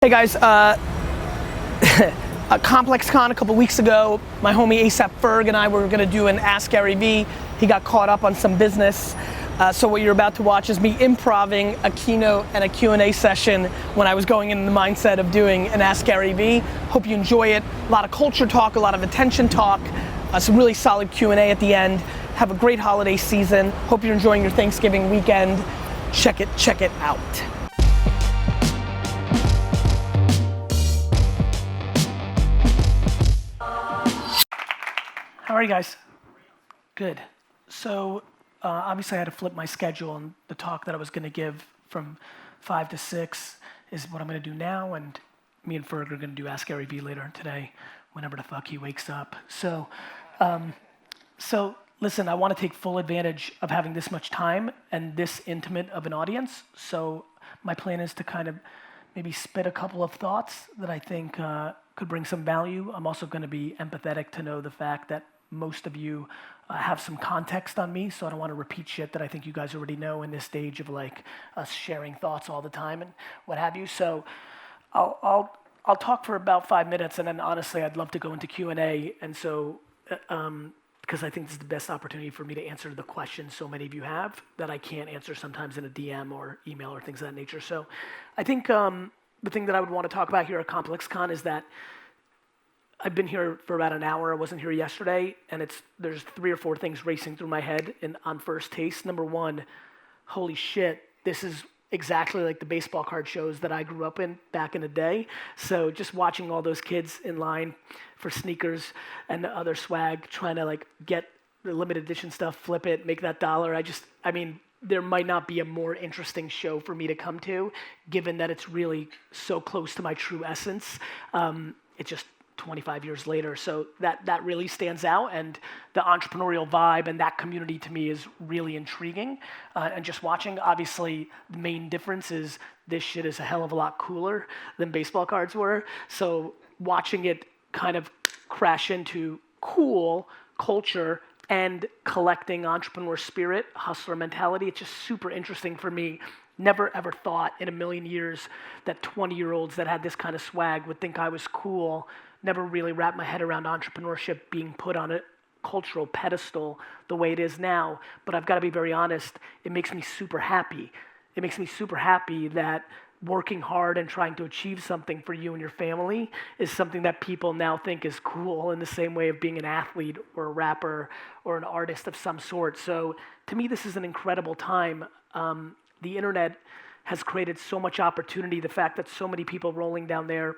Hey guys, at Complexcon a couple weeks ago, my homie ASAP Ferg and I were gonna do an Ask Garyvee. He got caught up on some business. So what you're about to watch is me improving a keynote and a Q&A session when I was going in the mindset of doing an Ask Garyvee. Hope you enjoy it. A lot of culture talk, a lot of attention talk, some really solid Q&A at the end. Have a great holiday season. Hope you're enjoying your Thanksgiving weekend. Check it out. How are you guys? Good. So obviously I had to flip my schedule, and the talk that I was going to give from 5 to 6 is what I'm going to do now, and me and Ferg are going to do Ask Garyvee later today, whenever the fuck he wakes up. So listen, I want to take full advantage of having this much time and this intimate of an audience. So my plan is to kind of maybe spit a couple of thoughts that I think could bring some value. I'm also going to be empathetic to know the fact that most of you have some context on me, so I don't want to repeat shit that I think you guys already know in this stage of like us sharing thoughts all the time and what have you. So I'll talk for about 5 minutes, and then honestly I'd love to go into Q&A, and so because I think this is the best opportunity for me to answer the questions so many of you have that I can't answer sometimes in a DM or email or things of that nature. So I think the thing that I would want to talk about here at Complexcon is that I've been here for about an hour. I wasn't here yesterday, and there's 3 or 4 things racing through my head on first taste. Number one, holy shit, this is exactly like the baseball card shows that I grew up in back in the day. So just watching all those kids in line for sneakers and other swag, trying to like get the limited edition stuff, flip it, make that dollar. I mean, there might not be a more interesting show for me to come to, given that it's really so close to my true essence. It's just 25 years later, so that really stands out, and the entrepreneurial vibe and that community to me is really intriguing. And just watching, obviously, the main difference is this shit is a hell of a lot cooler than baseball cards were. So watching it kind of crash into cool culture and collecting entrepreneur spirit, hustler mentality, it's just super interesting for me. Never ever thought in a million years that 20-year-olds that had this kind of swag would think I was cool. Never really wrapped my head around entrepreneurship being put on a cultural pedestal the way it is now. But I've got to be very honest, it makes me super happy. It makes me super happy that working hard and trying to achieve something for you and your family is something that people now think is cool, in the same way of being an athlete or a rapper or an artist of some sort. So to me, this is an incredible time. The internet has created so much opportunity. The fact that so many people rolling down there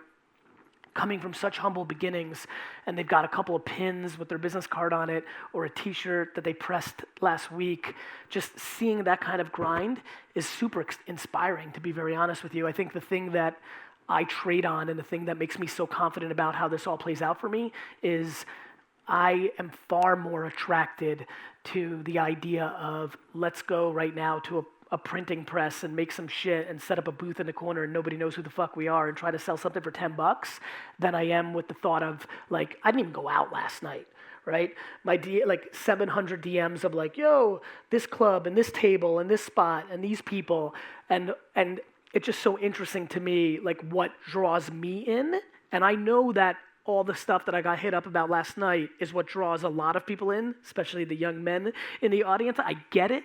coming from such humble beginnings, and they've got a couple of pins with their business card on it or a t-shirt that they pressed last week. Just seeing that kind of grind is super inspiring, to be very honest with you. I think the thing that I trade on and the thing that makes me so confident about how this all plays out for me is I am far more attracted to the idea of let's go right now to a printing press and make some shit and set up a booth in the corner and nobody knows who the fuck we are and try to sell something for $10 than I am with the thought of like, I didn't even go out last night, right? Like 700 DMs of like, yo, this club and this table and this spot and these people. And it's just so interesting to me, like what draws me in. And I know that all the stuff that I got hit up about last night is what draws a lot of people in, especially the young men in the audience. I get it.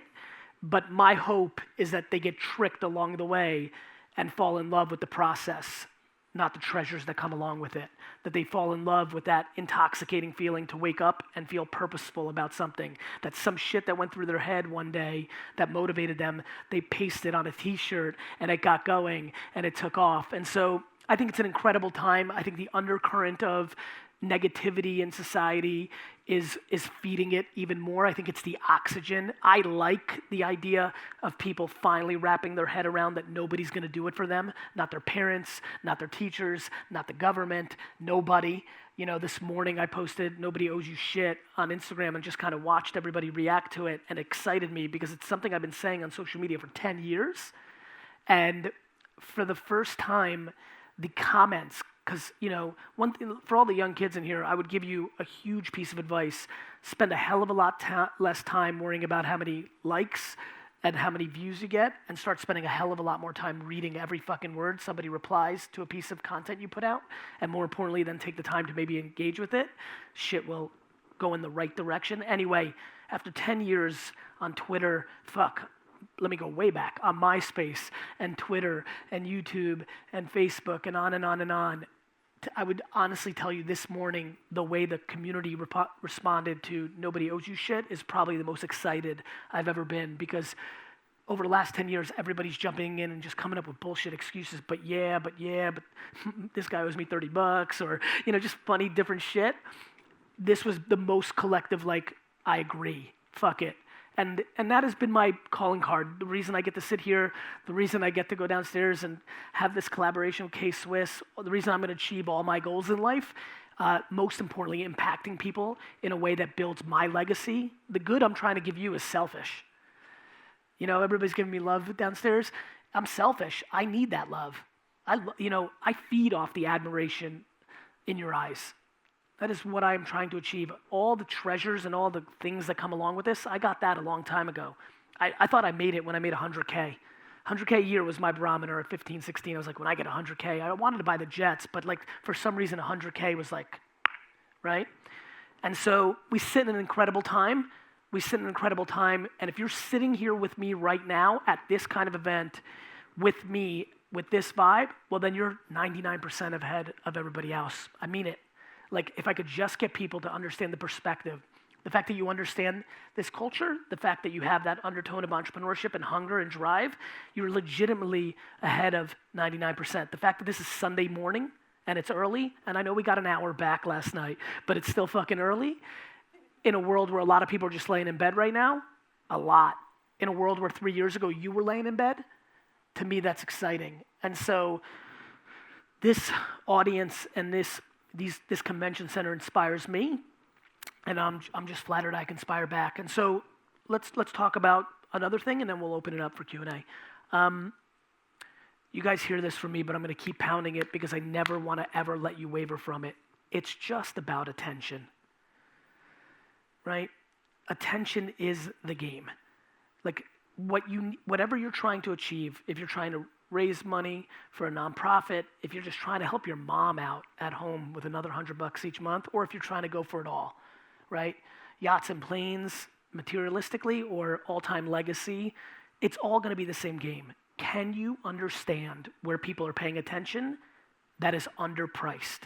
But my hope is that they get tricked along the way and fall in love with the process, not the treasures that come along with it. That they fall in love with that intoxicating feeling to wake up and feel purposeful about something. That some shit that went through their head one day that motivated them, they pasted on a t-shirt and it got going and it took off. And so I think it's an incredible time. I think the undercurrent of negativity in society is feeding it even more. I think it's the oxygen. I like the idea of people finally wrapping their head around that nobody's going to do it for them. Not their parents, not their teachers, not the government, nobody. You know, this morning I posted "Nobody owes you shit" on Instagram and just kind of watched everybody react to it, and it excited me because it's something I've been saying on social media for 10 years. And for the first time, the comments, because, you know, one thing for all the young kids in here, I would give you a huge piece of advice. Spend a hell of a lot less time worrying about how many likes and how many views you get, and start spending a hell of a lot more time reading every fucking word somebody replies to a piece of content you put out, and more importantly, then take the time to maybe engage with it, shit will go in the right direction. Anyway, after 10 years on Twitter, let me go way back, on MySpace and Twitter and YouTube and Facebook and on and on and on, I would honestly tell you this morning, the way the community responded to Nobody Owes You Shit is probably the most excited I've ever been, because over the last 10 years, everybody's jumping in and just coming up with bullshit excuses, but this guy owes me $30, or, just funny, different shit. This was the most collective, like, I agree, fuck it. And that has been my calling card. The reason I get to sit here, the reason I get to go downstairs and have this collaboration with K-Swiss, the reason I'm going to achieve all my goals in life, most importantly, impacting people in a way that builds my legacy. The good I'm trying to give you is selfish. Everybody's giving me love downstairs. I'm selfish. I need that love. I feed off the admiration in your eyes. That is what I'm trying to achieve. All the treasures and all the things that come along with this, I got that a long time ago. I thought I made it when I made 100K. 100K a year was my barometer at 15, 16. I was like, when I get 100K, I wanted to buy the jets, but for some reason 100K was like, right? And so we sit in an incredible time. And if you're sitting here with me right now at this kind of event with me, with this vibe, well, then you're 99% ahead of everybody else. I mean it. If I could just get people to understand the perspective, the fact that you understand this culture, the fact that you have that undertone of entrepreneurship and hunger and drive, you're legitimately ahead of 99%. The fact that this is Sunday morning and it's early, and I know we got an hour back last night, but it's still fucking early, in a world where a lot of people are just laying in bed right now, a lot. In a world where 3 years ago you were laying in bed, to me that's exciting. And so this audience and this convention center inspires me, and I'm just flattered I can inspire back. And so let's talk about another thing, and then we'll open it up for Q&A. You guys hear this from me, but I'm going to keep pounding it because I never want to ever let you waver from it. It's just about attention, right? Attention is the game. Whatever you're trying to achieve, if you're trying to raise money for a nonprofit, if you're just trying to help your mom out at home with another $100 each month, or if you're trying to go for it all, right? Yachts and planes, materialistically, or all-time legacy, it's all going to be the same game. Can you understand where people are paying attention that is underpriced?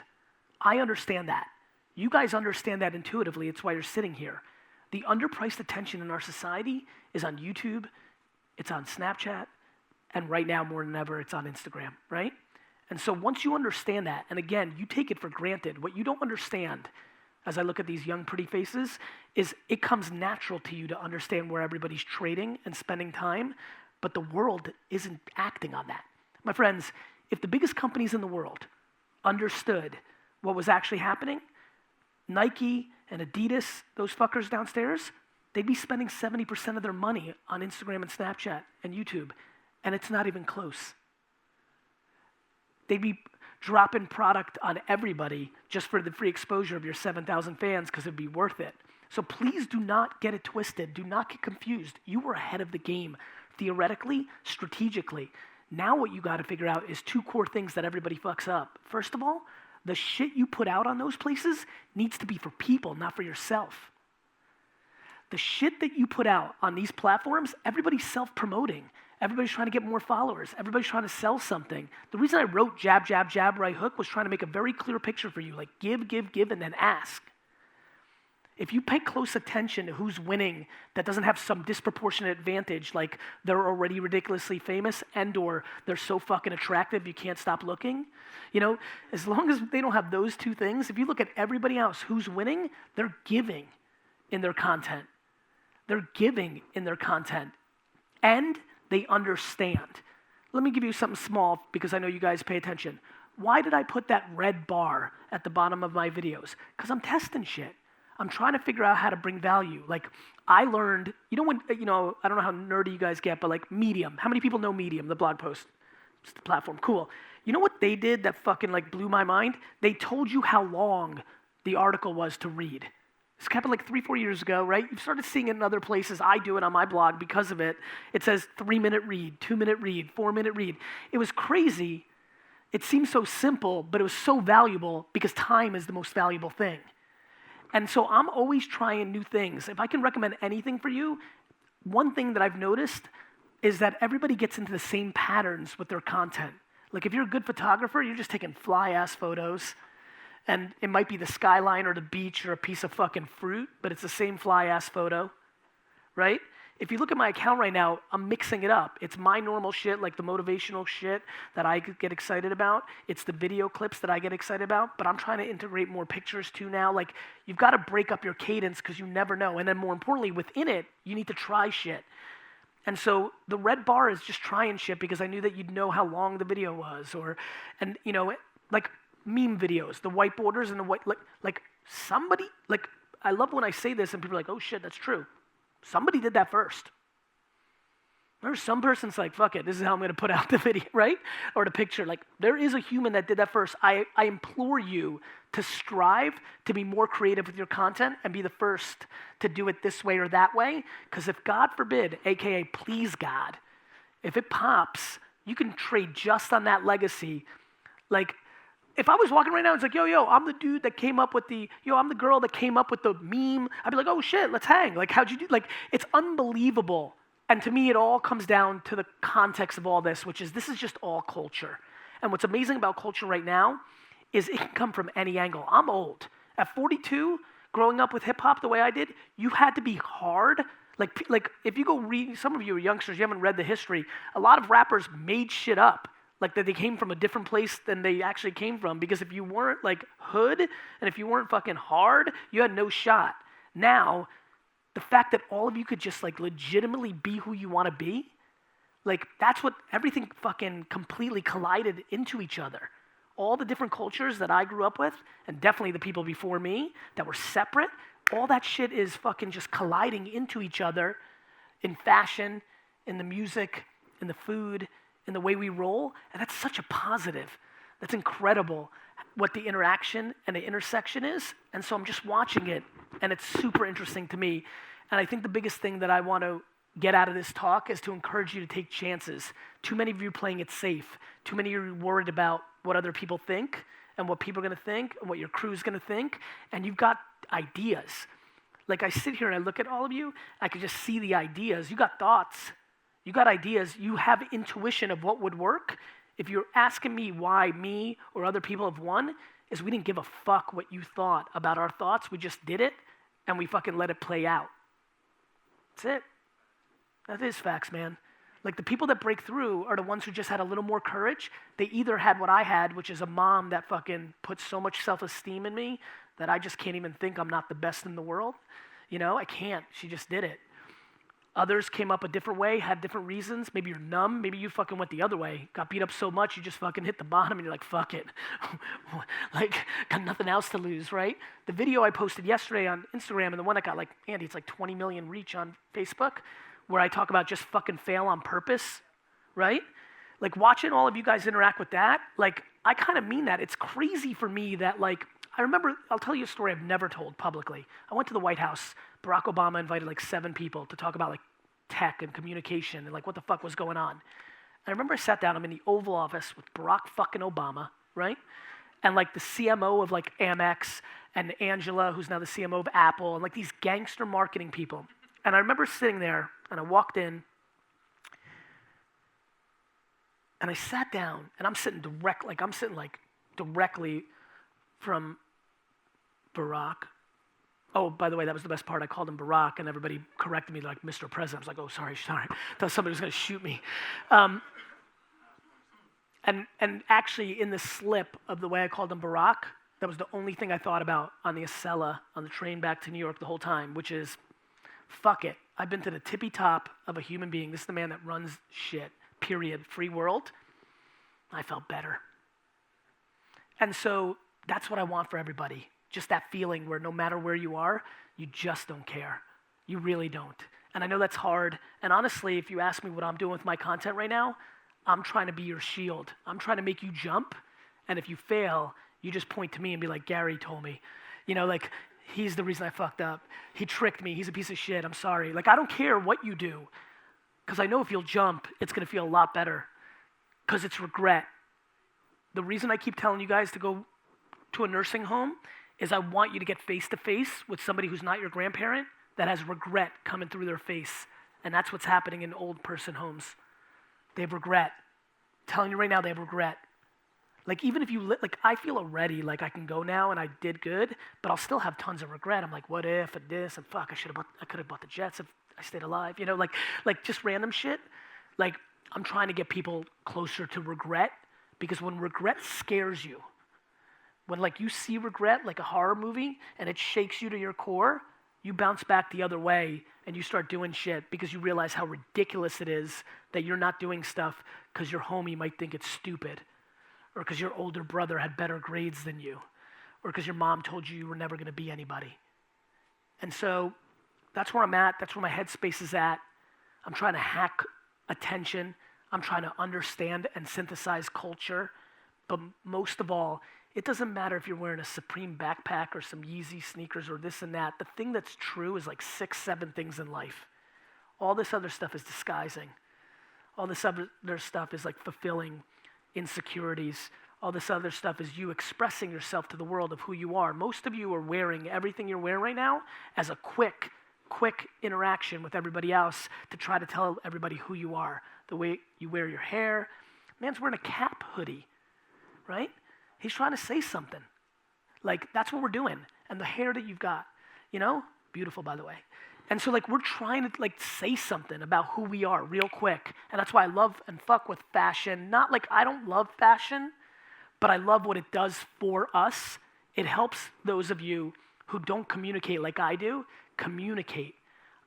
I understand that. You guys understand that intuitively. It's why you're sitting here. The underpriced attention in our society is on YouTube, it's on Snapchat, and right now, more than ever, it's on Instagram, right? And so once you understand that, and again, you take it for granted, what you don't understand, as I look at these young, pretty faces, is it comes natural to you to understand where everybody's trading and spending time, but the world isn't acting on that. My friends, if the biggest companies in the world understood what was actually happening, Nike and Adidas, those fuckers downstairs, they'd be spending 70% of their money on Instagram and Snapchat and YouTube. And it's not even close. They'd be dropping product on everybody just for the free exposure of your 7,000 fans because it'd be worth it. So please do not get it twisted. Do not get confused. You were ahead of the game, theoretically, strategically. Now what you got to figure out is two core things that everybody fucks up. First of all, the shit you put out on those places needs to be for people, not for yourself. The shit that you put out on these platforms, everybody's self-promoting. Everybody's trying to get more followers. Everybody's trying to sell something. The reason I wrote jab, jab, jab, right hook was trying to make a very clear picture for you, like give, give, give, and then ask. If you pay close attention to who's winning that doesn't have some disproportionate advantage, like they're already ridiculously famous and or they're so fucking attractive you can't stop looking, as long as they don't have those two things, if you look at everybody else who's winning, they're giving in their content. They're giving in their content. And they understand. Let me give you something small because I know you guys pay attention. Why did I put that red bar at the bottom of my videos? Because I'm testing shit. I'm trying to figure out how to bring value. I learned, I don't know how nerdy you guys get, but Medium. How many people know Medium, the blog post? It's the platform, cool. You know what they did that fucking blew my mind? They told you how long the article was to read. This happened like 3-4 years ago, right? You've started seeing it in other places. I do it on my blog because of it. It says 3-minute read, 2-minute read, 4-minute read. It was crazy. It seemed so simple, but it was so valuable because time is the most valuable thing. And so I'm always trying new things. If I can recommend anything for you, one thing that I've noticed is that everybody gets into the same patterns with their content. Like if you're a good photographer, you're just taking fly-ass photos, and it might be the skyline or the beach or a piece of fucking fruit, but it's the same fly-ass photo, right? If you look at my account right now, I'm mixing it up. It's my normal shit, like the motivational shit that I get excited about. It's the video clips that I get excited about, but I'm trying to integrate more pictures too now. Like, you've got to break up your cadence because you never know. And then more importantly, within it, you need to try shit. And so the red bar is just trying shit because I knew that you'd know how long the video was, and you know, like meme videos, the white borders and the white, like somebody, like, I love when I say this and people are like, oh shit, that's true. Somebody did that first. There's some person's like, fuck it, this is how I'm going to put out the video, right? Or the picture. Like, there is a human that did that first. I implore you to strive to be more creative with your content and be the first to do it this way or that way. Because if God forbid, AKA please God, if it pops, you can trade just on that legacy. Like, if I was walking right now and it's like, yo, I'm the dude that came up with I'm the girl that came up with the meme, I'd be like, oh shit, let's hang. Like, how'd you do? Like, it's unbelievable. And to me, it all comes down to the context of all this, which is this is just all culture. And what's amazing about culture right now is it can come from any angle. I'm old. At 42, growing up with hip hop the way I did, you had to be hard. Like if you go read, some of you are youngsters, you haven't read the history, a lot of rappers made shit up. Like that they came from a different place than they actually came from. Because if you weren't like hood and if you weren't fucking hard, you had no shot. Now, the fact that all of you could just like legitimately be who you want to be, like that's what everything fucking completely collided into each other. All the different cultures that I grew up with, and definitely the people before me that were separate, all that shit is fucking just colliding into each other in fashion, in the music, in the food, in the way we roll, and that's such a positive. That's incredible what the interaction and the intersection is, and so I'm just watching it, and it's super interesting to me, and I think the biggest thing that I want to get out of this talk is to encourage you to take chances. Too many of you are playing it safe. Too many of you are worried about what other people think, and what people are going to think, and what your crew's going to think, and you've got ideas. Like I sit here and I look at all of you, I can just see the ideas. You got thoughts. You got ideas, you have intuition of what would work. If you're asking me why me or other people have won, is we didn't give a fuck what you thought about our thoughts. We just did it, and we fucking let it play out. That's it. That is facts, man. Like the people that break through are the ones who just had a little more courage. They either had what I had, which is a mom that fucking put so much self-esteem in me that I just can't even think I'm not the best in the world. You know, I can't. She just did it. Others came up a different way, had different reasons. Maybe you're numb. Maybe you fucking went the other way. Got beat up so much, you just fucking hit the bottom and you're like, fuck it. Like, got nothing else to lose, right? The video I posted yesterday on Instagram and the one that got like, Andy, it's like 20 million reach on Facebook, where I talk about just fucking fail on purpose, right? Like watching all of you guys interact with that, like I kind of mean that. It's crazy for me that like, I remember, I'll tell you a story I've never told publicly. I went to the White House. Barack Obama invited like 7 people to talk about like tech and communication and like what the fuck was going on. And I remember I sat down, I'm in the Oval Office with Barack fucking Obama, right? And like the CMO of like Amex and Angela, who's now the CMO of Apple, and like these gangster marketing people. And I remember sitting there and I walked in and I sat down and I'm sitting directly from Barack. Oh, by the way, that was the best part. I called him Barack, and everybody corrected me like Mr. President. I was like, oh, sorry. I thought somebody was going to shoot me. And actually, in the slip of the way I called him Barack, that was the only thing I thought about on the Acela, on the train back to New York the whole time, which is, fuck it. I've been to the tippy top of a human being. This is the man that runs shit, period, free world. I felt better. And so that's what I want for everybody. Just that feeling where no matter where you are, you just don't care. You really don't. And I know that's hard. And honestly, if you ask me what I'm doing with my content right now, I'm trying to be your shield. I'm trying to make you jump. And if you fail, you just point to me and be like, Gary told me. You know, like, He's the reason I fucked up. He tricked me. He's a piece of shit. I'm sorry. Like, I don't care what you do, because I know if you'll jump, it's going to feel a lot better, because it's regret. The reason I keep telling you guys to go to a nursing home is I want you to get face-to-face with somebody who's not your grandparent that has regret coming through their face. And that's what's happening in old person homes. They have regret. I'm telling you right now, they have regret. Like, even if you, like, I feel already like I can go now and I did good, but I'll still have tons of regret. I'm like, what if, and this, and fuck, I could have bought the Jets if I stayed alive. You know, like just random shit. Like, I'm trying to get people closer to regret, because when regret scares you, when like you see regret like a horror movie and it shakes you to your core, you bounce back the other way and you start doing shit because you realize how ridiculous it is that you're not doing stuff because your homie might think it's stupid, or because your older brother had better grades than you, or because your mom told you were never going to be anybody. And so that's where I'm at. That's where my headspace is at. I'm trying to hack attention. I'm trying to understand and synthesize culture. But most of all, it doesn't matter if you're wearing a Supreme backpack or some Yeezy sneakers or this and that. The thing that's true is like 6, 7 things in life. All this other stuff is disguising. All this other stuff is like fulfilling insecurities. All this other stuff is you expressing yourself to the world of who you are. Most of you are wearing everything you're wearing right now as a quick interaction with everybody else to try to tell everybody who you are. The way you wear your hair. Man's wearing a cap hoodie, right? He's trying to say something. Like, that's what we're doing. And the hair that you've got, you know? Beautiful, by the way. And so, like, we're trying to, like, say something about who we are real quick. And that's why I love and fuck with fashion. Not like I don't love fashion, but I love what it does for us. It helps those of you who don't communicate like I do, communicate.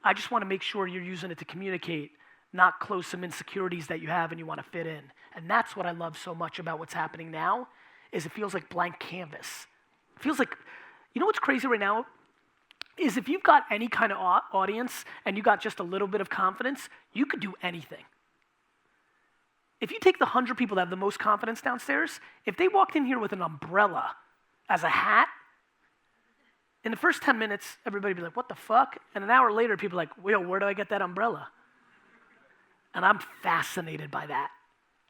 I just want to make sure you're using it to communicate, not close some insecurities that you have and you want to fit in. And that's what I love so much about what's happening now, is it feels like blank canvas. It feels like, you know what's crazy right now? Is if you've got any kind of audience and you got just a little bit of confidence, you could do anything. If you take the 100 people that have the most confidence downstairs, if they walked in here with an umbrella as a hat, in the first 10 minutes, everybody would be like, what the fuck? And an hour later, people are like, well, where do I get that umbrella? And I'm fascinated by that.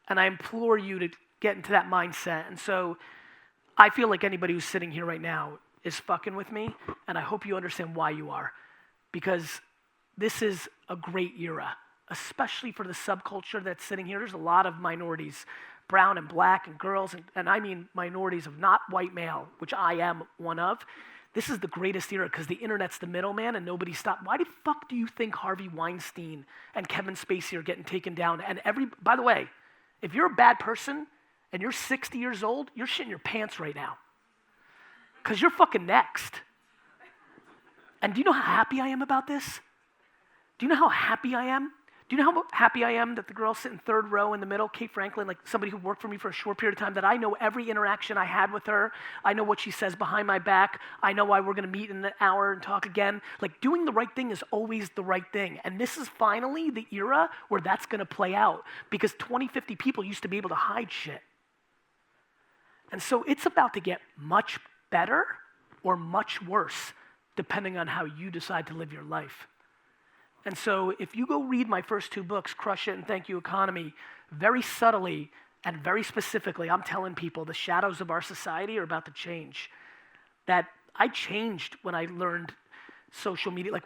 And I implore you to get into that mindset. And so I feel like anybody who's sitting here right now is fucking with me, and I hope you understand why you are. Because this is a great era, especially for the subculture that's sitting here. There's a lot of minorities, brown and black and girls, and I mean minorities of not white male, which I am one of. This is the greatest era because the internet's the middleman and nobody stopped. Why the fuck do you think Harvey Weinstein and Kevin Spacey are getting taken down? And by the way, if you're a bad person and you're 60 years old, you're shitting your pants right now. Because you're fucking next. And do you know how happy I am about this? Do you know how happy I am? Do you know how happy I am that the girl sitting third row in the middle, Kate Franklin, like somebody who worked for me for a short period of time, that I know every interaction I had with her. I know what she says behind my back. I know why we're going to meet in an hour and talk again. Like, doing the right thing is always the right thing. And this is finally the era where that's going to play out, because 20, 50 people used to be able to hide shit. And so it's about to get much better or much worse, depending on how you decide to live your life. And so if you go read my first 2 books, Crush It and Thank You Economy, very subtly and very specifically, I'm telling people the shadows of our society are about to change. That I changed when I learned social media, like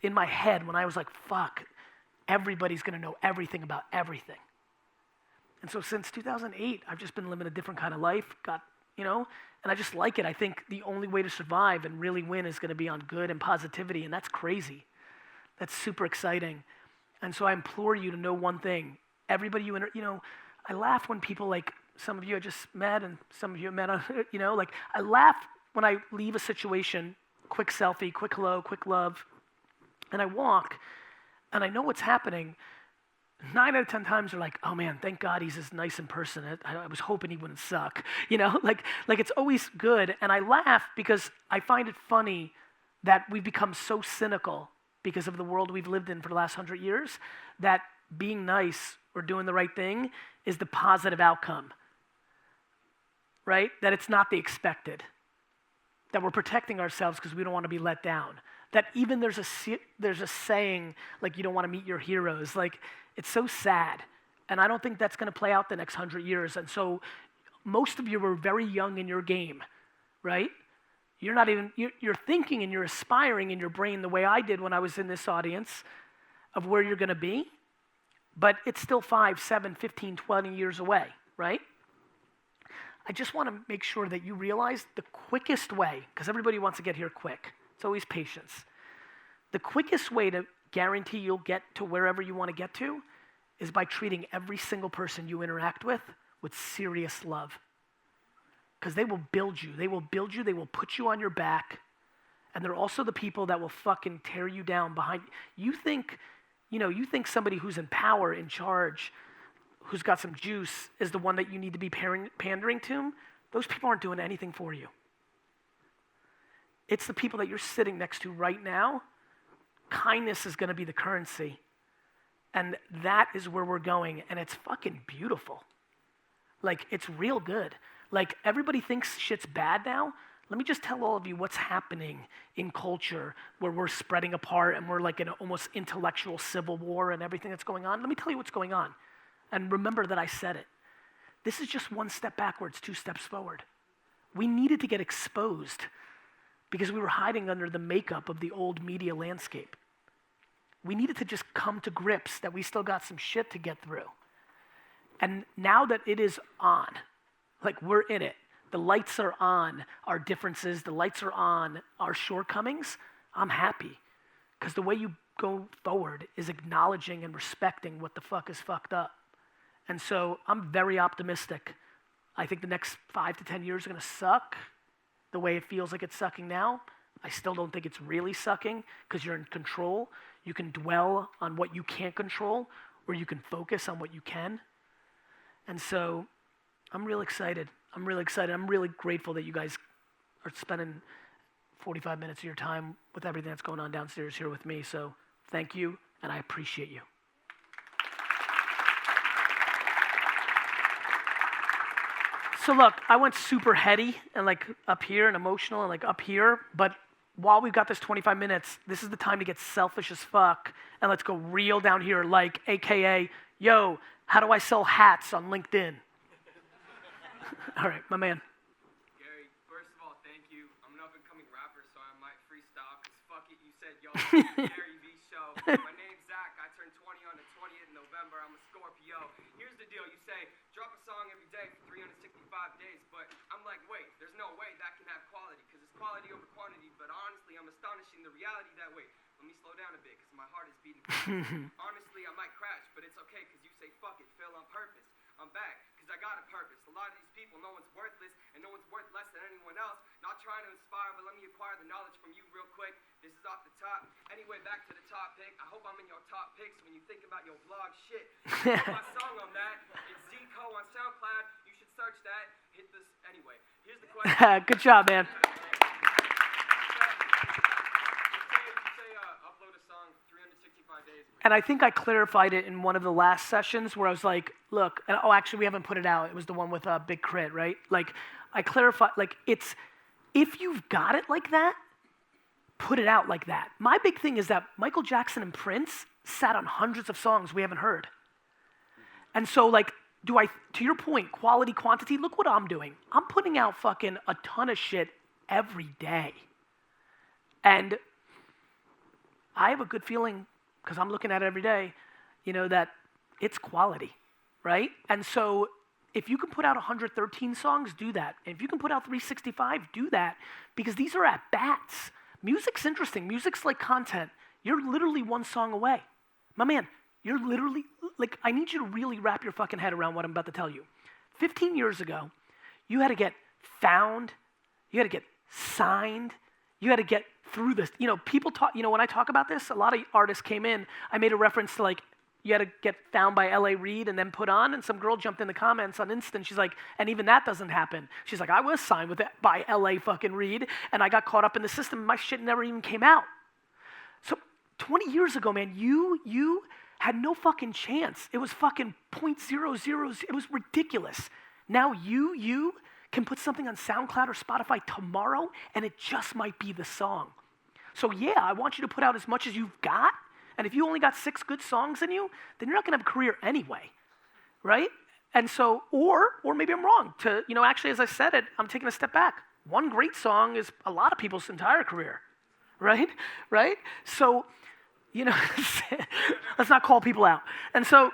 in my head, when I was like, fuck, everybody's gonna know everything about everything. And so since 2008, I've just been living a different kind of life, and I just like it. I think the only way to survive and really win is gonna be on good and positivity, and that's crazy. That's super exciting. And so I implore you to know one thing. Everybody I laugh when people, like some of you I just met and some of you I met on, I laugh when I leave a situation, quick selfie, quick hello, quick love, and I walk and I know what's happening. 9 out of 10 times they're like, oh man, thank God he's this nice in person. I was hoping he wouldn't suck. Like it's always good. And I laugh because I find it funny that we've become so cynical because of the world we've lived in for the last 100 years, that being nice or doing the right thing is the positive outcome, right? That it's not the expected. that we're protecting ourselves because we don't want to be let down. That even there's a saying, like, you don't want to meet your heroes. Like, it's so sad. And I don't think that's going to play out the next 100 years. And so most of you were very young in your game, right? You're not even, you're thinking and you're aspiring in your brain the way I did when I was in this audience of where you're going to be. But it's still 5, 7, 15, 20 years away, right? I just want to make sure that you realize the quickest way, because everybody wants to get here quick. It's always patience. The quickest way to guarantee you'll get to wherever you want to get to is by treating every single person you interact with serious love. Because they will build you. They will build you. They will put you on your back. And they're also the people that will fucking tear you down behind. You think somebody who's in power, in charge, who's got some juice is the one that you need to be pandering to. Those people aren't doing anything for you. It's the people that you're sitting next to right now. Kindness is going to be the currency. And that is where we're going. And it's fucking beautiful. Like, it's real good. Like, everybody thinks shit's bad now. Let me just tell all of you what's happening in culture where we're spreading apart and we're like in an almost intellectual civil war and everything that's going on. Let me tell you what's going on. And remember that I said it. This is just one step backwards, 2 steps forward. We needed to get exposed because we were hiding under the makeup of the old media landscape. We needed to just come to grips that we still got some shit to get through. And now that it is on, like, we're in it, the lights are on our differences, the lights are on our shortcomings, I'm happy. Because the way you go forward is acknowledging and respecting what the fuck is fucked up. And so I'm very optimistic. I think the next 5 to 10 years are going to suck the way it feels like it's sucking now. I still don't think it's really sucking because you're in control. You can dwell on what you can't control, or you can focus on what you can. And so I'm real excited. I'm really grateful that you guys are spending 45 minutes of your time with everything that's going on downstairs here with me. So thank you, and I appreciate you. So look, I went super heady and like up here and emotional and like up here, but while we've got this 25 minutes, this is the time to get selfish as fuck and let's go real down here, like AKA, yo, how do I sell hats on LinkedIn? All right, my man. Gary, first of all, thank you. I'm an up-and-coming rapper, so I might freestyle, because fuck it, you said, yo, Garyvee show. My name's Zach. I turned 20 on the 20th of November. I'm a Scorpio. Here's the deal. You say, drop a song every day for 365 days, but I'm like, wait, there's no way that can have quality, because it's quality over quantity, but honestly, I'm astonishing the reality that way. Let me slow down a bit, because my heart is beating fast. Honestly, I might crash, but it's okay, because you say, fuck it, fail on purpose. I'm back, because I got a purpose. A lot of these people, no one's worthless, and no one's worth less than anyone else. Not trying to inspire, but let me acquire the knowledge from you real quick. This is off the top. Anyway, back to the top pick. I hope I'm in your top picks when you think about your vlog shit. You know my song on that. It's Zico on SoundCloud. You should search that. Hit this. Anyway, here's the question. Good job, man. Upload a song 365 days. And I think I clarified it in one of the last sessions where I was like, look, and actually we haven't put it out. It was the one with Big Crit, right? Like, I clarified, like, it's, if you've got it like that, put it out like that. My big thing is that Michael Jackson and Prince sat on hundreds of songs we haven't heard. And so, like, to your point, quality, quantity, look what I'm doing. I'm putting out fucking a ton of shit every day. And I have a good feeling, because I'm looking at it every day, that it's quality, right? And so if you can put out 113 songs, do that. And if you can put out 365, do that, because these are at bats. Music's interesting. Music's like content. You're literally one song away. My man, you're literally, like, I need you to really wrap your fucking head around what I'm about to tell you. 15 years ago, you had to get found, you had to get signed, you had to get through this. People talk, when I talk about this, a lot of artists came in, I made a reference to, like, you had to get found by L.A. Reid and then put on, and some girl jumped in the comments on Instant. She's like, and even that doesn't happen. She's like, I was signed by L.A. fucking Reid, and I got caught up in the system. My shit never even came out. So 20 years ago, man, you had no fucking chance. It was fucking .00. It was ridiculous. Now you can put something on SoundCloud or Spotify tomorrow, and it just might be the song. So yeah, I want you to put out as much as you've got, and if you only got 6 good songs in you, then you're not gonna have a career anyway, right? And so, or maybe I'm wrong. Actually, as I said it, I'm taking a step back. One great song is a lot of people's entire career, right? Right? So, let's not call people out. And so,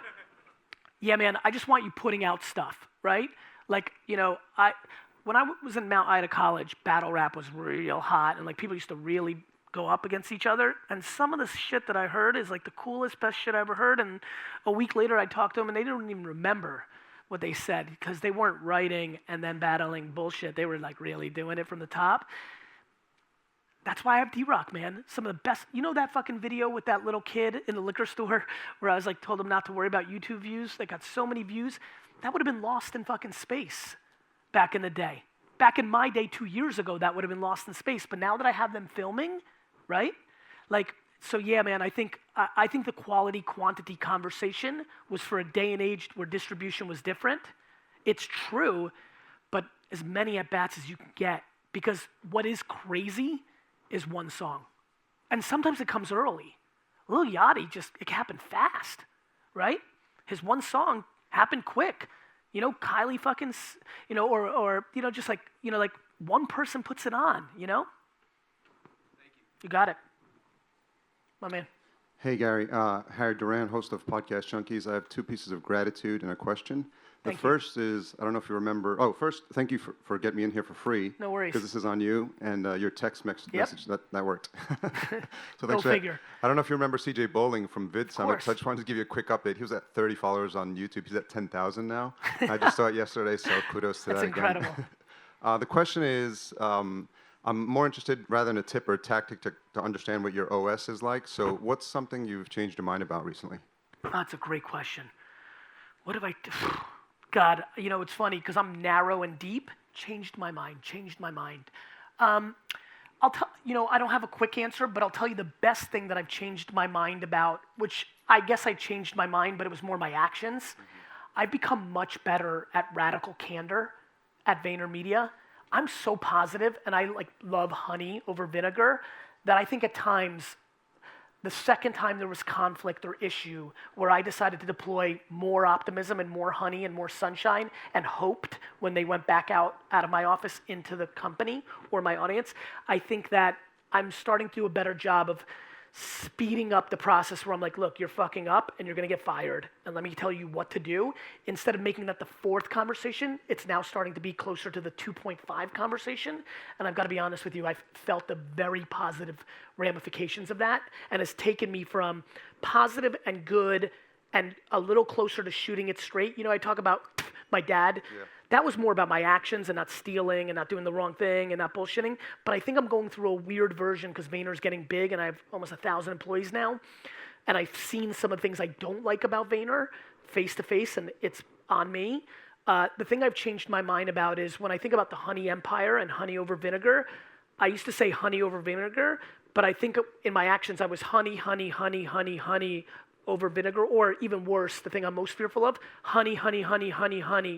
yeah, man, I just want you putting out stuff, right? Like, when I was in Mount Ida College, battle rap was real hot, and like people used to really go up against each other. And some of the shit that I heard is like the coolest, best shit I ever heard. And a week later, I talked to them, and they didn't even remember what they said because they weren't writing and then battling bullshit. They were like really doing it from the top. That's why I have D-Rock, man. Some of the best, that fucking video with that little kid in the liquor store where I was like, told him not to worry about YouTube views. They got so many views. That would have been lost in fucking space back in the day. Back in my day 2 years ago, that would have been lost in space. But now that I have them filming, right? Like, so yeah, man, I think the quality quantity conversation was for a day and age where distribution was different. It's true, but as many at-bats as you can get, because what is crazy is one song. And sometimes it comes early. Lil Yachty it happened fast, right? His one song happened quick. Kylie fucking, just like one person puts it on, Thank you. You got it. My man. Hey, Gary. Harry Duran, host of Podcast Junkies. I have 2 pieces of gratitude and a question. The first is, I don't know if you remember. Oh, first, thank you for getting me in here for free. No worries. Because this is on you, and your text message, that worked. So Go thanks for figure. that. I don't know if you remember CJ Bowling from Vid Summit, course. so I just wanted to give you a quick update. He was at 30 followers on YouTube. He's at 10,000 now. I just saw it yesterday, so kudos to That's that incredible. again. The question is, I'm more interested, rather than a tip or a tactic, to understand what your OS is like. So what's something you've changed your mind about recently? That's a great question. What have I... God, it's funny because I'm narrow and deep. Changed my mind. I'll tell I don't have a quick answer, but I'll tell you the best thing that I've changed my mind about, which I guess I changed my mind, but it was more my actions. I've become much better at radical candor at VaynerMedia. I'm so positive, and I love honey over vinegar, that I think at times, the second time there was conflict or issue where I decided to deploy more optimism and more honey and more sunshine and hoped when they went back out of my office into the company or my audience, I think that I'm starting to do a better job of speeding up the process where I'm like, look, you're fucking up and you're gonna get fired, and let me tell you what to do. Instead of making that the 4th conversation, it's now starting to be closer to the 2.5 conversation. And I've got to be honest with you, I've felt the very positive ramifications of that, and it's taken me from positive and good and a little closer to shooting it straight. I talk about my dad. Yeah. That was more about my actions and not stealing and not doing the wrong thing and not bullshitting. But I think I'm going through a weird version because Vayner's getting big and I have almost 1,000 employees now. And I've seen some of the things I don't like about Vayner face to face, and it's on me. The thing I've changed my mind about is when I think about the honey empire and honey over vinegar, I used to say honey over vinegar, but I think in my actions I was honey over vinegar, or even worse, the thing I'm most fearful of, honey,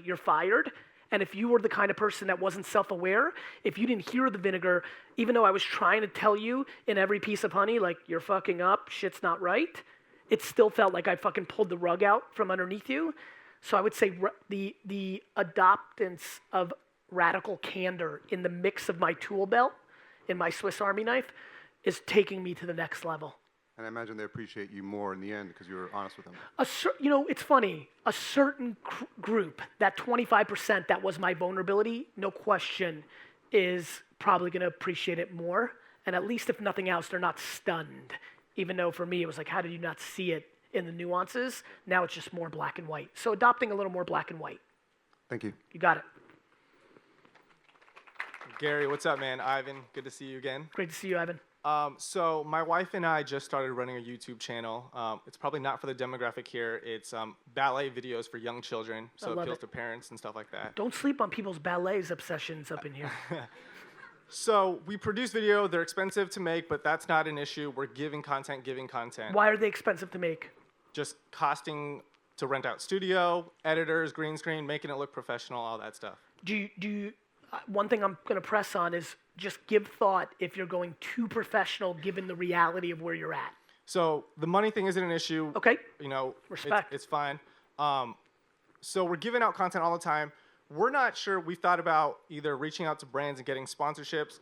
you're fired. And if you were the kind of person that wasn't self-aware, if you didn't hear the vinegar, even though I was trying to tell you in every piece of honey, like, you're fucking up, shit's not right, it still felt like I fucking pulled the rug out from underneath you. So I would say the adoptance of radical candor in the mix of my tool belt, in my Swiss Army knife, is taking me to the next level. And I imagine they appreciate you more in the end because you were honest with them. It's funny. A certain group, that 25% that was my vulnerability, no question, is probably going to appreciate it more. And at least if nothing else, they're not stunned. Even though for me, it was like, how did you not see it in the nuances? Now it's just more black and white. So adopting a little more black and white. Thank you. You got it. Gary, what's up, man? Ivan, good to see you again. Great to see you, Ivan. So my wife and I just started running a YouTube channel. It's probably not for the demographic here. It's ballet videos for young children, so it appeals to parents and stuff like that. Don't sleep on people's ballets obsessions up in here. So we produce video. They're expensive to make, but that's not an issue. We're giving content. Why are they expensive to make? Just costing to rent out studio, editors, green screen, making it look professional, all that stuff. one thing I'm going to press on is just give thought if you're going too professional given the reality of where you're at. So the money thing isn't an issue. Okay. Respect. It's fine. So we're giving out content all the time. We're not sure. We've thought about either reaching out to brands and getting sponsorships,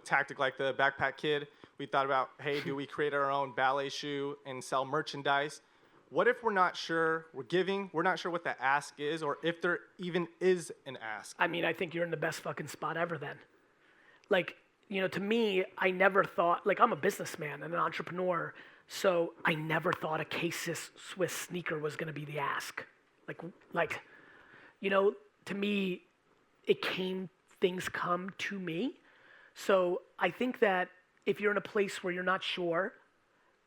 tactic like the Backpack Kid. We thought about, hey, do we create our own ballet shoe and sell merchandise? What if we're not sure we're not sure what the ask is, or if there even is an ask? I mean, I think you're in the best fucking spot ever then. Like, to me, I never thought, I'm a businessman and an entrepreneur, so I never thought a K-Swiss sneaker was going to be the ask. To me, things come to me. So I think that if you're in a place where you're not sure,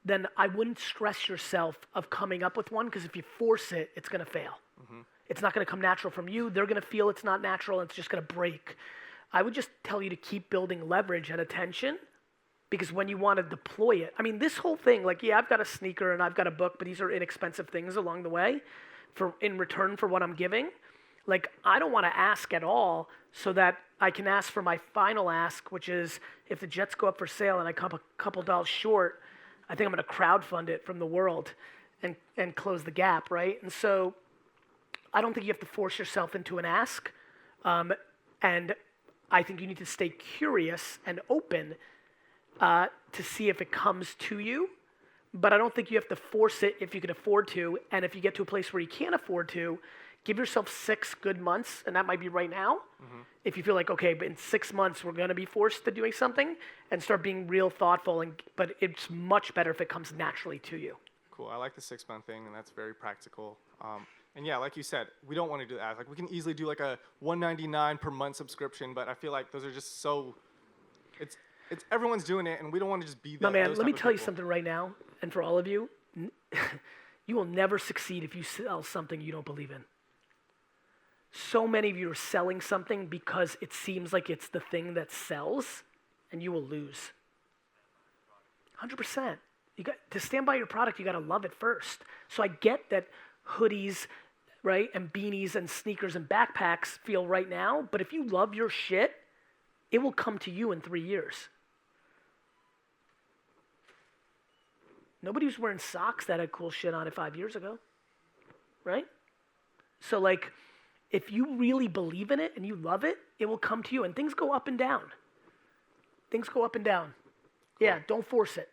then I wouldn't stress yourself of coming up with one, because if you force it, it's going to fail. Mm-hmm. It's not going to come natural from you. They're going to feel it's not natural, and it's just going to break. I would just tell you to keep building leverage and attention, because when you want to deploy it, I mean, this whole thing, I've got a sneaker and I've got a book, but these are inexpensive things along the way in return for what I'm giving. I don't want to ask at all so that I can ask for my final ask, which is if the Jets go up for sale and I come a couple dollars short, I think I'm going to crowdfund it from the world and close the gap, right? And so I don't think you have to force yourself into an ask. And I think you need to stay curious and open to see if it comes to you. But I don't think you have to force it if you can afford to. And if you get to a place where you can't afford to, give yourself 6 good months, and that might be right now. Mm-hmm. If you feel like, okay, but in 6 months we're going to be forced to doing something, and start being real thoughtful. But it's much better if it comes naturally to you. Cool. I like the 6-month thing, and that's very practical. And yeah, like you said, we don't want to do that. We can easily do a $199 per month subscription, but I feel like those are just so. It's everyone's doing it, and we don't want to just be that. No, man. Let me tell you something right now, and for all of you, you will never succeed if you sell something you don't believe in. So many of you are selling something because it seems like it's the thing that sells, and you will lose. 100%. You got to stand by your product. You got to love it first. So I get that hoodies, right, and beanies and sneakers and backpacks feel right now, but if you love your shit, it will come to you in 3 years. Nobody was wearing socks that had cool shit on it 5 years ago, right? So if you really believe in it and you love it, it will come to you. And things go up and down. Things go up and down. Cool. Yeah, don't force it.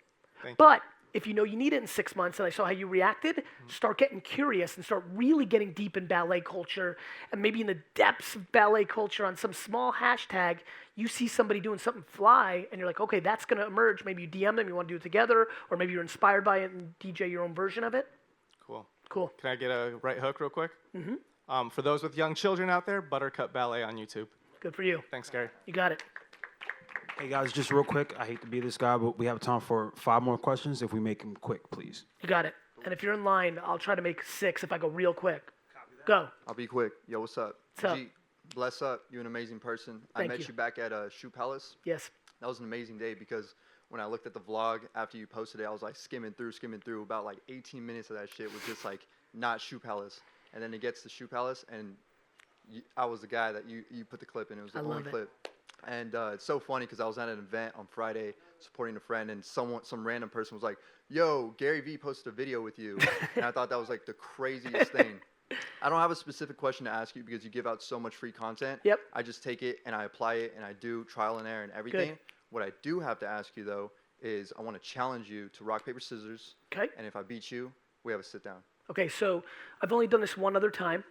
But if you know you need it in 6 months, and I saw how you reacted, start getting curious and start really getting deep in ballet culture, and maybe in the depths of ballet culture on some small hashtag, you see somebody doing something fly, and you're like, okay, that's going to emerge. Maybe you DM them, you want to do it together, or maybe you're inspired by it and DJ your own version of it. Cool. Can I get a right hook real quick? Mm-hmm. For those with young children out there, Buttercup Ballet on YouTube. Good for you. Thanks, Gary. You got it. Hey guys, just real quick, I hate to be this guy, but we have time for 5 more questions if we make them quick, please. You got it. And if you're in line, I'll try to make 6 if I go real quick. Go. I'll be quick. Yo, what's up? What's up? G, bless up. You're an amazing person. Thank I met you back at Shoe Palace. Yes. That was an amazing day because when I looked at the vlog after you posted it, I was skimming through. About 18 minutes of that shit was just not Shoe Palace. And then it gets to Shoe Palace, and I was the guy that you put the clip in. It was the only clip. And it's so funny because I was at an event on Friday supporting a friend, and some random person was like, yo, Garyvee posted a video with you. And I thought that was the craziest thing. I don't have a specific question to ask you because you give out so much free content. Yep. I just take it and I apply it and I do trial and error and everything. Good. What I do have to ask you, though, is I want to challenge you to rock, paper, scissors. Okay. And if I beat you, we have a sit down. Okay, so I've only done this one other time,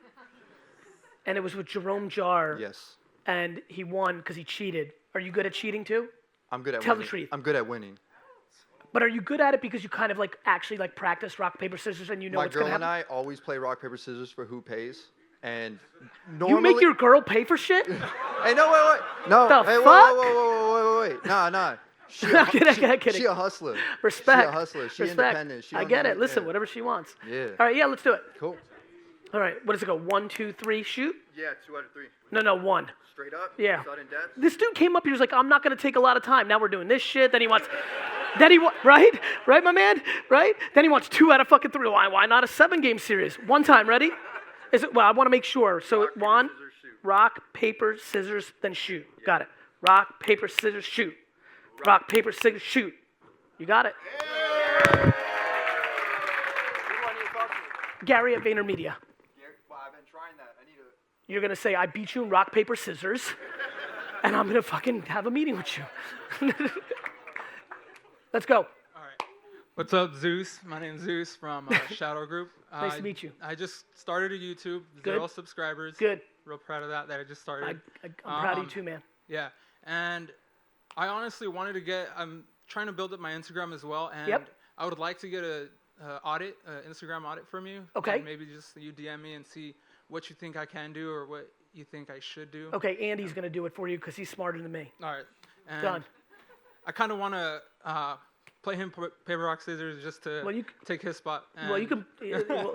and it was with Jerome Jarre. Yes. And he won because he cheated. Are you good at cheating too? I'm good at Tell winning. the truth. I'm good at winning. But are you good at it because you kind of actually practice rock, paper, scissors, and you know what's going to happen? My girl and I always play rock, paper, scissors for who pays. And You normally... make your girl pay for shit? Hey, no, wait. No. The hey, fuck? Wait. Nah. I'm kidding. She a hustler. Respect. She a hustler. She Respect. independent. I get it. Listen, whatever she wants. Yeah. All right, yeah, let's do it. Cool. All right, what does it go? 1, 2, 3, shoot? Yeah, 2 out of 3. No, 1. Straight up? Yeah. Sudden death? This dude came up, he was like, I'm not going to take a lot of time. Now we're doing this shit. Then he wants, right? Right, my man? Right? Then he wants 2 out of fucking 3. Why not a 7-game series? One time, ready? Well, I want to make sure. So, Juan? rock, paper, scissors, then shoot. Got it. Rock, paper, scissors, shoot. Rock, paper, scissors, shoot. You got it. Gary at VaynerMedia. Well, I've been trying that. I need to. You're going to say, I beat you in rock, paper, scissors, and I'm going to fucking have a meeting with you. Let's go. All right. What's up, Zeus? My name's Zeus from Shadow Group. Nice to meet you. I just started a YouTube. Good. 0 subscribers. Good. Real proud of that I just started. I'm proud of you too, man. Yeah. And I honestly wanted to I'm trying to build up my Instagram as well. And Yep. I would like to get a Instagram audit from you. Okay. And maybe just you DM me and see what you think I can do or what you think I should do. Okay, Andy's going to do it for you because he's smarter than me. All right. And Done. I kind of want to play him paper, rock, scissors just to take his spot. Well, you can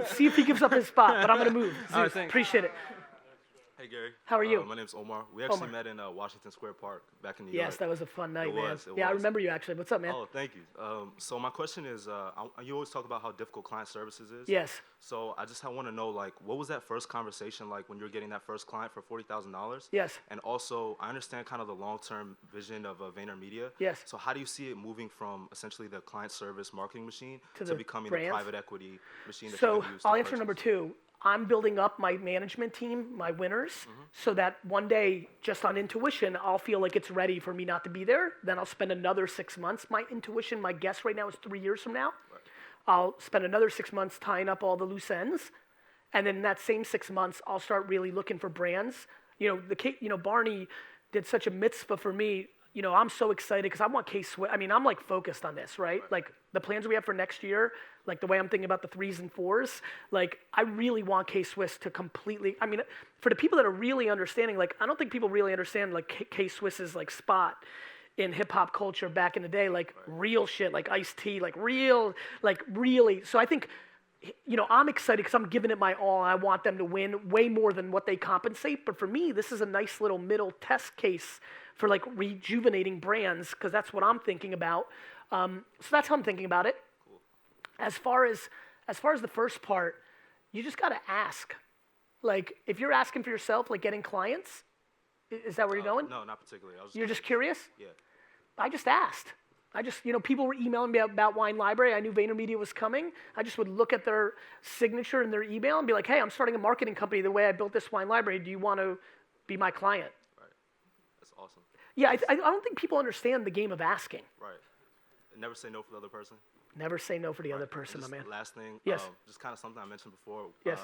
see if he gives up his spot, but I'm going to move. All right, Zeus, thanks. appreciate it. Hey Gary. How are you? My name's Omar. We actually Omar. met in Washington Square Park back in New York. Yes, that was a fun night, It man. was, it Yeah, I was. remember you actually. What's up, man? Oh, thank you. So my question is, you always talk about how difficult client services is. Yes. So I just want to know, like, what was that first conversation like when you were getting that first client for $40,000? Yes. And also, I understand kind of the long-term vision of VaynerMedia. Yes. So how do you see it moving from essentially the client service marketing machine To to the becoming brands? the private equity machine that So you're gonna use to I'll answer purchase? number 2. I'm building up my management team, my winners, so that one day, just on intuition, I'll feel like it's ready for me not to be there. Then I'll spend another 6 months. My intuition, my guess right now is 3 years from now. Right. I'll spend another 6 months tying up all the loose ends. And then in that same 6 months, I'll start really looking for brands. Barney did such a mitzvah for me. I'm so excited because I want K-Swiss. I mean, I'm like focused on this, right? Like the plans we have for next year, like the way I'm thinking about the 3s and 4s, like I really want K-Swiss to completely, I mean, for the people that are really understanding, like I don't think people really understand like K-Swiss's like spot in hip hop culture back in the day, like real shit, like Ice-T, like real, like really. So I think, I'm excited because I'm giving it my all. And I want them to win way more than what they compensate. But for me, this is a nice little middle test case for like rejuvenating brands because that's what I'm thinking about. So that's how I'm thinking about it. Cool. As far as the first part, you just got to ask. Like if you're asking for yourself, like getting clients, is that where you're going? No, not particularly. You're just curious? Yeah. I just asked. People were emailing me about Wine Library. I knew VaynerMedia was coming. I just would look at their signature and their email and be like, hey, I'm starting a marketing company the way I built this Wine Library. Do you want to be my client? Right. That's awesome. Yeah, I don't think people understand the game of asking. Right. Never say no for the other person. Never say no for the other Right. person, my Just man. Last thing. Yes. Just kind of something I mentioned before. Yes.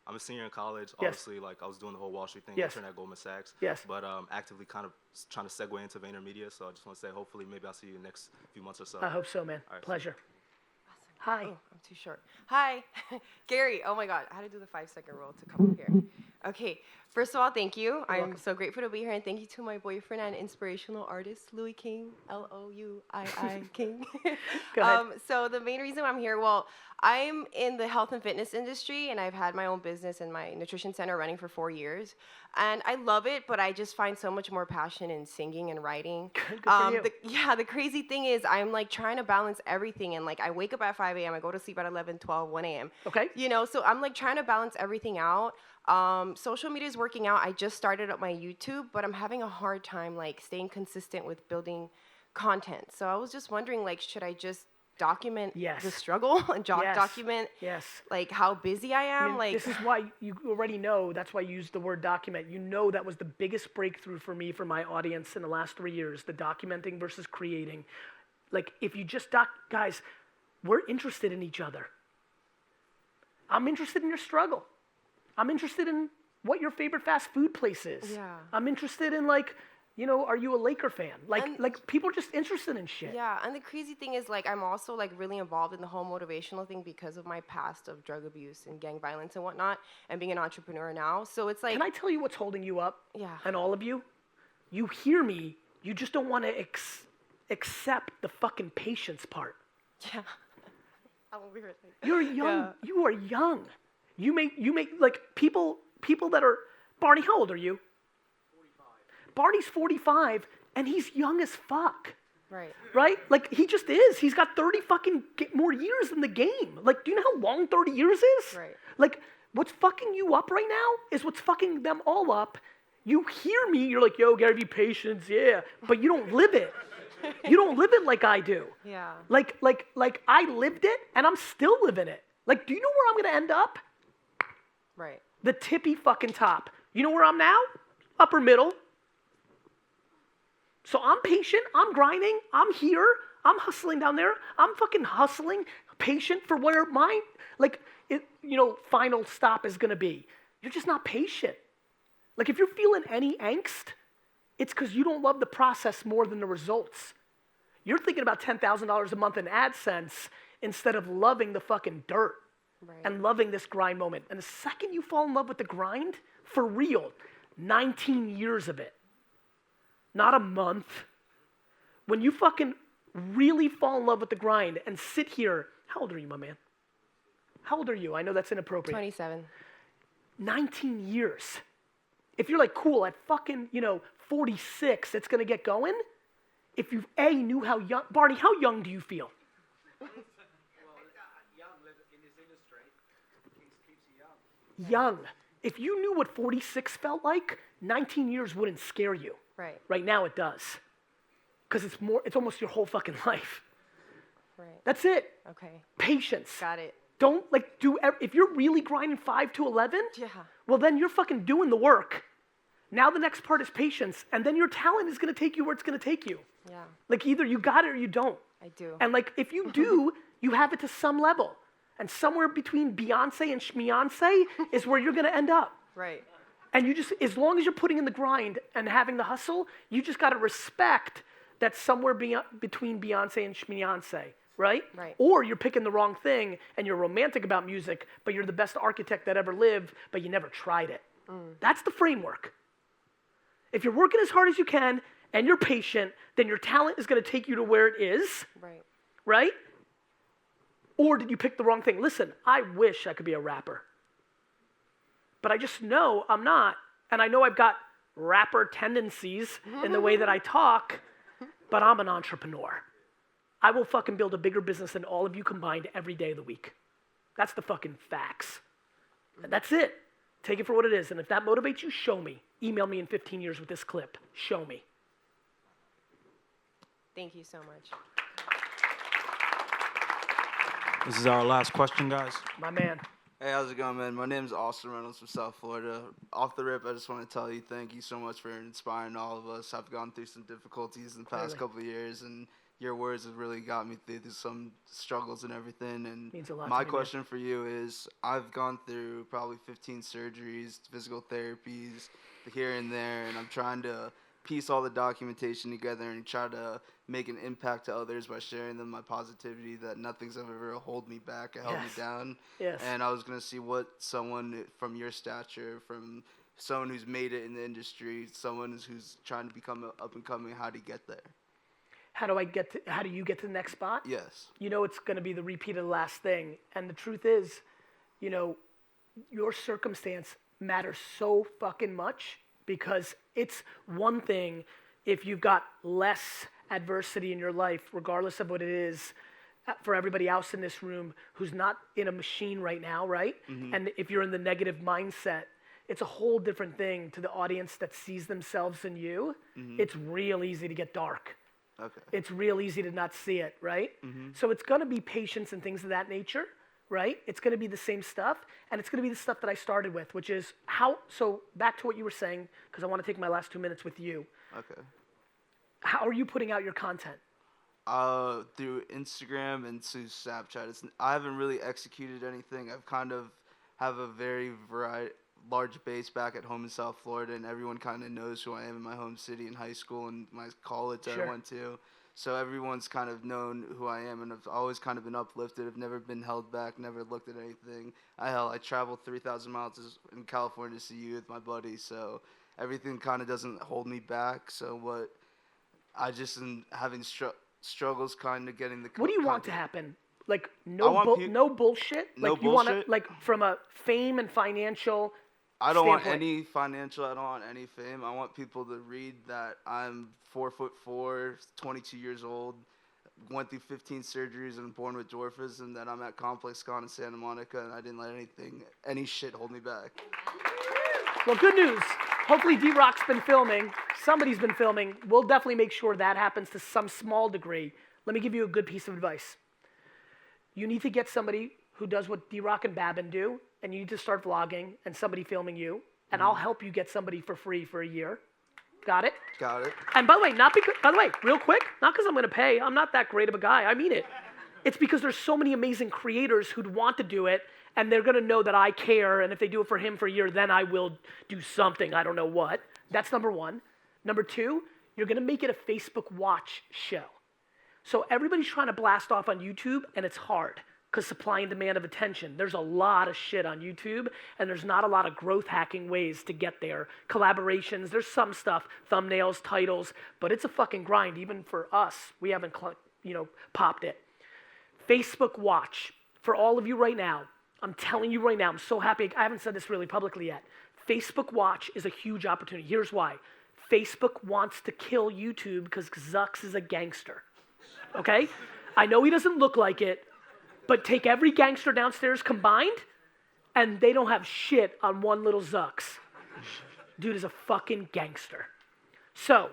I'm a senior in college. Yes. Obviously, like I was doing the whole Wall Street thing, Yes. intern at Goldman Sachs. Yes. But actively kind of trying to segue into VaynerMedia. So I just want to say, hopefully, maybe I'll see you in the next few months or so. I hope so, man. All right, Pleasure. Hi. Oh, I'm too short. Hi, Gary. Oh my God, I had to do the 5-second rule to come up here. Okay, first of all, thank you. I'm welcome. so grateful to be here, and thank you to my boyfriend and inspirational artist, Louis King, Louii King. Go ahead. So the main reason I'm here, well, I'm in the health and fitness industry, and I've had my own business and my nutrition center running for 4 years, and I love it. But I just find so much more passion in singing and writing. Good for you. The crazy thing is I'm like trying to balance everything, and like I wake up at 5 a.m. I go to sleep at 11, 12, 1 a.m. Okay. So I'm like trying to balance everything out. Social media is working out. I just started up my YouTube, but I'm having a hard time like staying consistent with building content. So I was just wondering, like, should I just document Yes. the struggle and Yes. document Yes. like how busy I am? This is why you already know, that's why I used the word document. You know that was the biggest breakthrough for me, for my audience in the last 3 years, the documenting versus creating. Like if you just guys, we're interested in each other. I'm interested in your struggle. I'm interested in what your favorite fast food place is. Yeah. I'm interested in like, are you a Laker fan? Like And- people are just interested in shit. Yeah, and the crazy thing is, like, I'm also, like, really involved in the whole motivational thing because of my past of drug abuse and gang violence and whatnot, and being an entrepreneur now. So it's like, Can I tell you what's holding you up? Yeah. And all of you? You hear me, you just don't want to accept the fucking patience part. yeah. I'm over here, like, You're young. Yeah. You are young. You make like people that are, Barney, how old are you? 45. Barney's 45 and he's young as fuck. right. Right? Like he just is. He's got 30 fucking more years in the game. Like, do you know how long 30 years is? Right. Like, what's fucking you up right now is what's fucking them all up. You hear me, you're like, yo, Garyvee, patience, yeah, but you don't live it. You don't live it like I do. Yeah. Like I lived it, and I'm still living it. Like, do you know where I'm gonna end up? Right. The tippy fucking top. You know where I'm now? Upper middle. So I'm patient, I'm grinding, I'm here, I'm hustling down there, I'm fucking hustling, patient for where my, final stop is gonna be. You're just not patient. Like, if you're feeling any angst, it's because you don't love the process more than the results. You're thinking about $10,000 a month in AdSense instead of loving the fucking dirt and loving this grind moment. And the second you fall in love with the grind, for real, 19 years of it, not a month. When you fucking really fall in love with the grind and sit here, how old are you, my man? How old are you? I know that's inappropriate. 27. 19 years. If you're like, cool, at fucking, 46, it's gonna get going. If you knew how young, Barney, how young do you feel? Young. If you knew what 46 felt like, 19 years wouldn't scare you. Right. Right now it does. Because it's almost your whole fucking life. Right. That's it. Okay. Patience. Got it. Don't if you're really grinding 5 to 11, Yeah. well then you're fucking doing the work. Now the next part is patience, and then your talent is gonna take you where it's gonna take you. Yeah. Like either you got it or you don't. I do. And like if you do, you have it to some level. And somewhere between Beyonce and Schmeyonce is where you're gonna end up. Right. And you just, as long as you're putting in the grind and having the hustle, you just gotta respect that somewhere between Beyonce and Schmeyonce, right? Right. Or you're picking the wrong thing and you're romantic about music, but you're the best architect that ever lived, but you never tried it. That's the framework. If you're working as hard as you can and you're patient, then your talent is gonna take you to where it is, Right. right? Or did you pick the wrong thing? Listen, I wish I could be a rapper, but I just know I'm not. And I know I've got rapper tendencies in the way that I talk, but I'm an entrepreneur. I will fucking build a bigger business than all of you combined every day of the week. That's the fucking facts. And that's it. Take it for what it is. And if that motivates you, show me. Email me in 15 years with this clip. Show me. Thank you so much. This is our last question, guys. My man. Hey, how's it going, man? My name's Austin Reynolds from South Florida. Off the rip, I just want to tell you thank you so much for inspiring all of us. I've gone through some difficulties in the past couple of years, and your words have really got me through some struggles and everything. And Means a lot my to me, question for you is, I've gone through probably 15 surgeries, physical therapies, here and there, and I'm trying to piece all the documentation together and try to make an impact to others by sharing them my positivity, that nothing's ever hold me back or held me down. Yes. And I was going to see what someone from your stature, from someone who's made it in the industry, someone who's trying to become up and coming, how to get there. How do you get to the next spot? Yes. You know it's going to be the repeat of the last thing. And the truth is, your circumstance matters so fucking much, because it's one thing if you've got less adversity in your life, regardless of what it is, for everybody else in this room who's not in a machine right now, right? Mm-hmm. And if you're in the negative mindset, it's a whole different thing to the audience that sees themselves in you. Mm-hmm. It's real easy to get dark. Okay. It's real easy to not see it, right? Mm-hmm. So it's going to be patience and things of that nature, right? It's going to be the same stuff, and it's going to be the stuff that I started with, which is so back to what you were saying, because I want to take my last 2 minutes with you. Okay. How are you putting out your content? Through Instagram and through Snapchat. I haven't really executed anything. I've kind of have a very large base back at home in South Florida, and everyone kind of knows who I am in my home city, in high school and my college that I went to. So everyone's kind of known who I am, and I've always kind of been uplifted. I've never been held back, never looked at anything. I traveled 3,000 miles in California to see you with my buddy, so everything kind of doesn't hold me back. So I just am having struggles kind of getting the What do you want to happen? Like no bullshit? No like you want to, like from a fame and financial I don't want standpoint. any financial. I don't want any fame. I want people to read that I'm 4'4", 22 years old, went through 15 surgeries and born with dwarfism, that I'm at Complexcon in Santa Monica, and I didn't let any shit hold me back. Well, good news. hopefully D-Rock's been filming. Somebody's been filming. We'll definitely make sure that happens to some small degree. Let me give you a good piece of advice. You need to get somebody who does what D-Rock and Babin do, and you need to start vlogging and somebody filming you, and I'll help you get somebody for free for a year. Got it? Got it. And by the way, real quick, not because I'm gonna pay, I'm not that great of a guy, I mean it. It's because there's so many amazing creators who'd want to do it, and they're gonna know that I care, and if they do it for him for a year, then I will do something, I don't know what. That's number one. Number two, you're gonna make it a Facebook watch show. So everybody's trying to blast off on YouTube, and it's hard, because supply and demand of attention. There's a lot of shit on YouTube, and there's not a lot of growth hacking ways to get there. Collaborations, there's some stuff, thumbnails, titles, but it's a fucking grind, even for us. We haven't, popped it. Facebook Watch, for all of you right now, I'm telling you right now, I'm so happy, I haven't said this really publicly yet. Facebook Watch is a huge opportunity. Here's why. Facebook wants to kill YouTube because Zucks is a gangster, okay? I know he doesn't look like it, but take every gangster downstairs combined, and they don't have shit on one little Zucks. Dude is a fucking gangster. So,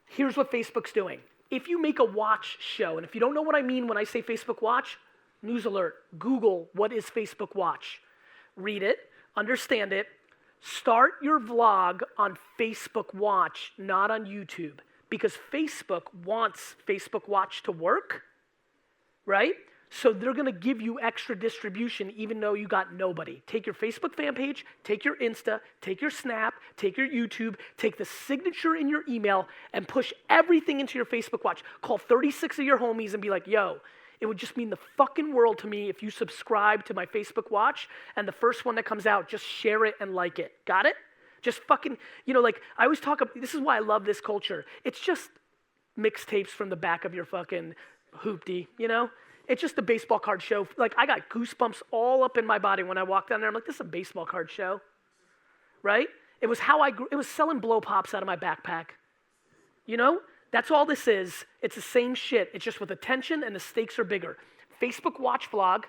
here's what Facebook's doing. If you make a watch show, and if you don't know what I mean when I say Facebook Watch, news alert, Google what is Facebook Watch. Read it, understand it, start your vlog on Facebook Watch, not on YouTube, because Facebook wants Facebook Watch to work, right? So they're gonna give you extra distribution even though you got nobody. Take your Facebook fan page, take your Insta, take your Snap, take your YouTube, take the signature in your email and push everything into your Facebook Watch. Call 36 of your homies and be like, yo, it would just mean the fucking world to me if you subscribe to my Facebook Watch and the first one that comes out, just share it and like it. Got it? Just fucking, I always talk about, this is why I love this culture. It's just mixtapes from the back of your fucking hoopty, It's just a baseball card show. Like, I got goosebumps all up in my body when I walked down there. I'm like, this is a baseball card show, right? It was how I grew. It was selling blow pops out of my backpack. That's all this is. It's the same shit. It's just with attention and the stakes are bigger. Facebook Watch vlog.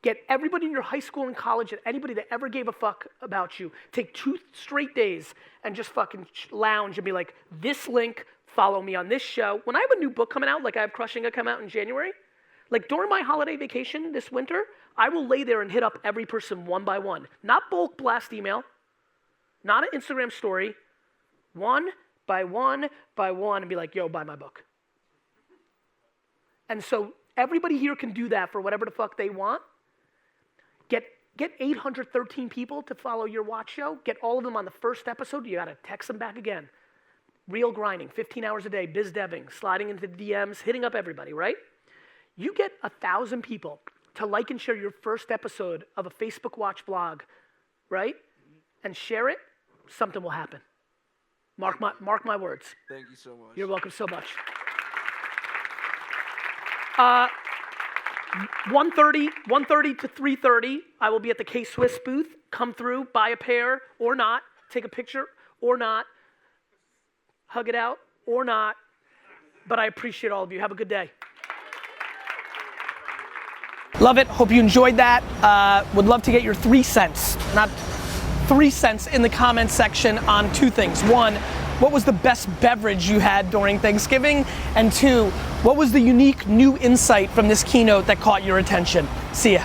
Get everybody in your high school and college and anybody that ever gave a fuck about you. Take 2 straight days and just fucking lounge and be like, this link, follow me on this show. When I have a new book coming out, like I have Crushing It come out in January, like during my holiday vacation this winter, I will lay there and hit up every person one by one. Not bulk blast email, not an Instagram story, one by one by one and be like, yo, buy my book. And so everybody here can do that for whatever the fuck they want. Get 813 people to follow your watch show. Get all of them on the first episode. You gotta text them back again. Real grinding, 15 hours a day, biz deving, sliding into the DMs, hitting up everybody, right? You get 1,000 people to like and share your first episode of a Facebook Watch vlog, right? And share it, something will happen. Mark my words. Thank you so much. You're welcome so much. 1:30 to 3:30, I will be at the K-Swiss booth. Come through, buy a pair or not, take a picture or not, hug it out or not, but I appreciate all of you. Have a good day. Love it. Hope you enjoyed that. Would love to get your 3 cents, not 3 cents in the comments section on 2 things. 1, what was the best beverage you had during Thanksgiving? And 2, what was the unique new insight from this keynote that caught your attention? See ya.